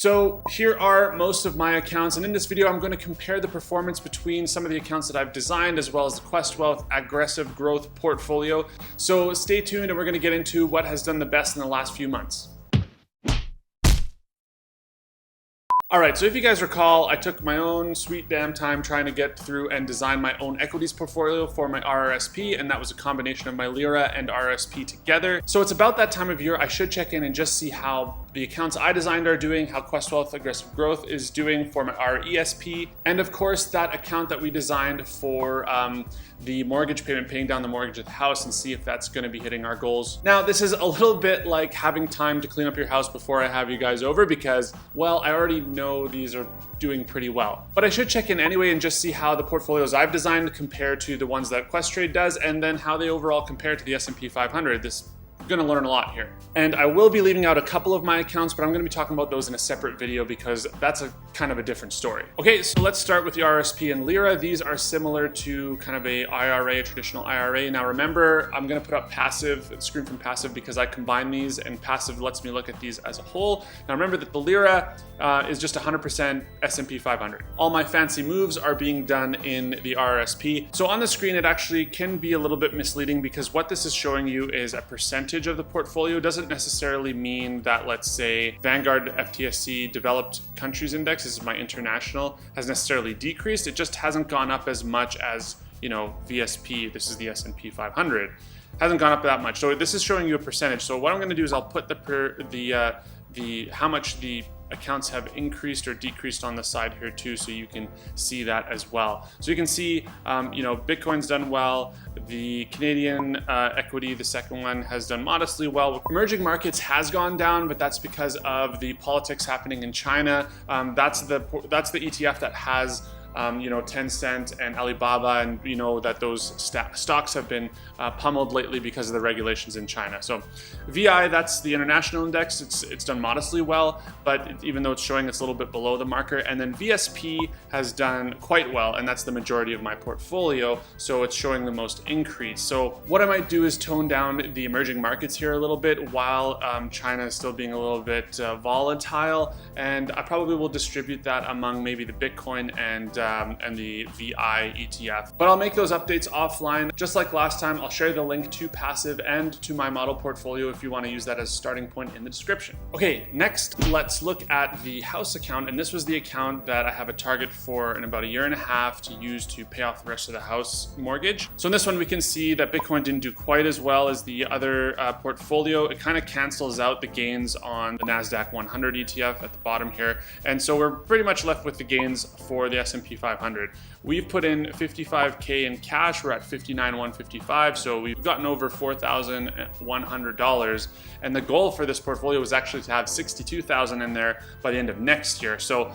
So here are most of my accounts, and in this video I'm going to compare the performance between some of the accounts that I've designed as well as the Questwealth Aggressive Growth Portfolio. So stay tuned and we're going to get into what has done the best in the last few months. Alright, so if you guys recall, I took my own sweet damn time trying to get through and design my own equities portfolio for my RRSP, and that was a combination of my LIRA and RSP together. So it's about that time of year I should check in and just see how the accounts I designed are doing, how Questwealth Aggressive Growth is doing for my RESP, and of course that account that we designed for the mortgage payment, paying down the mortgage of the house, and see if that's going to be hitting our goals. Now this is a little bit like having time to clean up your house before I have you guys over because, well, I already know these are doing pretty well. But I should check in anyway and just see how the portfolios I've designed compare to the ones that Questrade does, and then how they overall compare to the S&P 500. I'm going to learn a lot here. And I will be leaving out a couple of my accounts, but I'm going to be talking about those in a separate video because that's a kind of a different story. Okay, so let's start with the RSP and LIRA. These are similar to kind of a IRA, a traditional IRA. Now remember, I'm going to put up passive, screen from passive, because I combine these and passive lets me look at these as a whole. Now remember that the LIRA is just 100% S&P 500. All my fancy moves are being done in the RSP. So on the screen, it actually can be a little bit misleading because what this is showing you is a percentage of the portfolio. Doesn't necessarily mean that, let's say, Vanguard FTSE Developed Countries Index, this is my international, has necessarily decreased. It just hasn't gone up as much as, you know, VSP, this is the S&P 500, hasn't gone up that much. So this is showing you a percentage. So what I'm going to do is I'll put the how much the accounts have increased or decreased on the side here too, so you can see that as well. So you can see, you know, Bitcoin's done well. The Canadian equity, the second one, has done modestly well. Emerging markets has gone down, but that's because of the politics happening in China. That's the ETF that has you know, Tencent and Alibaba, and you know that those stocks have been pummeled lately because of the regulations in China. So VI, that's the international index, it's done modestly well, but even though it's showing, it's a little bit below the marker. And then VSP has done quite well, and that's the majority of my portfolio, so it's showing the most increase. So what I might do is tone down the emerging markets here a little bit while China is still being a little bit volatile, and I probably will distribute that among maybe the Bitcoin and the VI ETF. But I'll make those updates offline. Just like last time, I'll share the link to passive and to my model portfolio if you want to use that as a starting point in the description. Okay, next let's look at the house account, and this was the account that I have a target for in about a year and a half to use to pay off the rest of the house mortgage. So in this one we can see that Bitcoin didn't do quite as well as the other portfolio. It kind of cancels out the gains on the Nasdaq 100 ETF at the bottom here, and so we're pretty much left with the gains for the S&P 500. We've put in $55K in cash. We're at $59,155, so we've gotten over $4,100, and the goal for this portfolio was actually to have $62,000 in there by the end of next year. So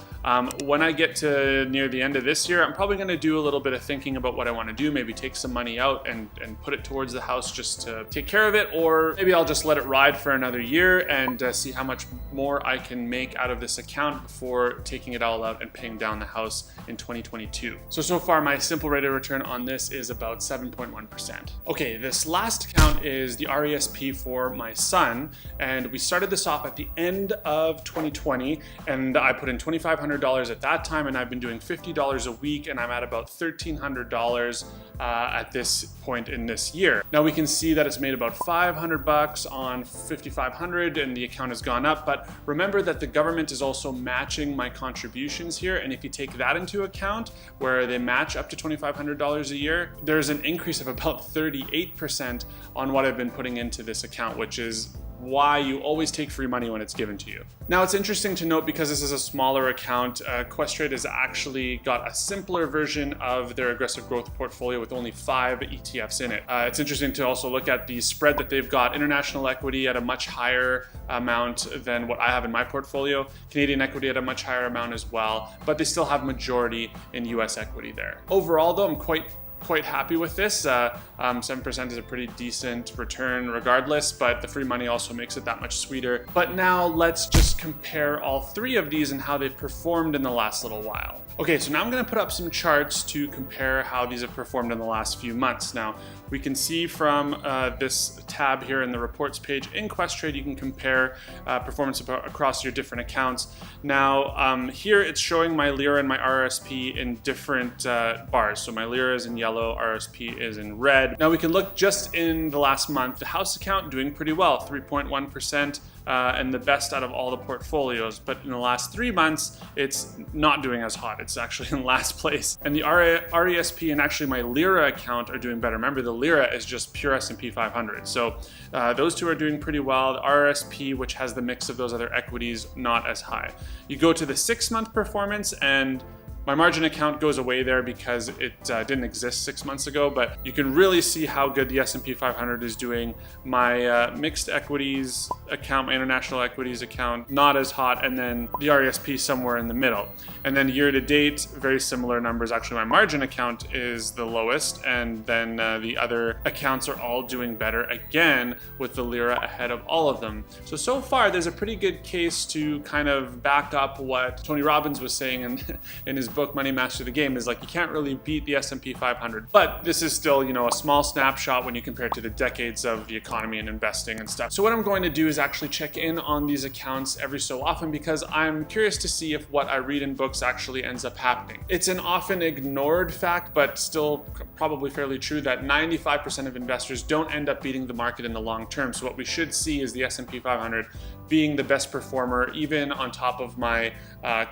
when I get to near the end of this year, I'm probably going to do a little bit of thinking about what I want to do, maybe take some money out and put it towards the house just to take care of it, or maybe I'll just let it ride for another year and see how much more I can make out of this account before taking it all out and paying down the house in 2022. So far my simple rate of return on this is about 7.1%. Okay, this last account is the RESP for my son, and we started this off at the end of 2020, and I put in $2,500 at that time, and I've been doing $50 a week, and I'm at about $1,300 at this point in this year. Now we can see that it's made about $500 on $5,500, and the account has gone up, but remember that the government is also matching my contributions here, and if you take that into account, where they match up to $2,500 a year, there's an increase of about 38% on what I've been putting into this account, which is why you always take free money when it's given to you. Now it's interesting to note, because this is a smaller account, Questrade has actually got a simpler version of their aggressive growth portfolio with only 5 ETFs in it. It's interesting to also look at the spread that they've got. International equity at a much higher amount than what I have in my portfolio, Canadian equity at a much higher amount as well, but they still have majority in US equity there. Overall though, I'm quite quite happy with this. 7% is a pretty decent return regardless, but the free money also makes it that much sweeter. But now let's just compare all three of these and how they've performed in the last little while. Okay, so now I'm gonna put up some charts to compare how these have performed in the last few months. Now, we can see from this tab here in the reports page in Questrade, you can compare performance across your different accounts. Now, here it's showing my LIRA and my RRSP in different bars. So my LIRA is in yellow, RRSP is in red. Now we can look just in the last month. The house account doing pretty well, 3.1%. And the best out of all the portfolios, but in the last 3 months, it's not doing as hot. It's actually in last place. And the RESP and actually my LIRA account are doing better. Remember, the LIRA is just pure S&P 500. So those two are doing pretty well. The RRSP, which has the mix of those other equities, not as high. You go to the 6-month performance, and my margin account goes away there because it didn't exist 6 months ago, but you can really see how good the S&P 500 is doing. My mixed equities account, my international equities account, not as hot, and then the RESP somewhere in the middle. And then year to date, very similar numbers. Actually, my margin account is the lowest, and then the other accounts are all doing better again, with the LIRA ahead of all of them. So far, there's a pretty good case to kind of back up what Tony Robbins was saying in his book Money Master the Game, is like you can't really beat the S&P 500, but this is still, you know, a small snapshot when you compare it to the decades of the economy and investing and stuff. So what I'm going to do is actually check in on these accounts every so often, because I'm curious to see if what I read in books actually ends up happening. It's an often ignored fact, but still probably fairly true, that 95% of investors don't end up beating the market in the long term. So what we should see is the S&P 500 being the best performer, even on top of my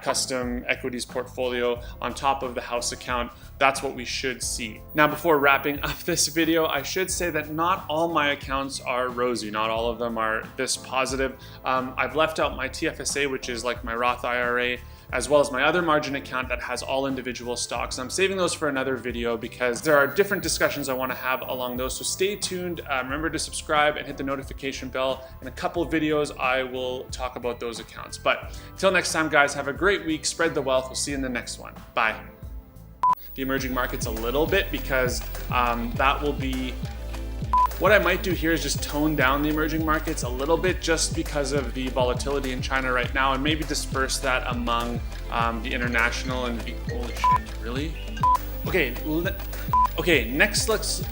custom equities portfolio, on top of the house account. That's what we should see. Now, before wrapping up this video, I should say that not all my accounts are rosy. Not all of them are this positive. I've left out my TFSA, which is like my Roth IRA, as well as my other margin account that has all individual stocks. I'm saving those for another video because there are different discussions I want to have along those. So stay tuned. Remember to subscribe and hit the notification bell. In a couple of videos, I will talk about those accounts. But until next time, guys, have a great week. Spread the wealth. We'll see you in the next one. Bye. The emerging markets a little bit, because that will be... What I might do here is just tone down the emerging markets a little bit, just because of the volatility in China right now, and maybe disperse that among the international and the... Holy shit, really? Okay, next let's...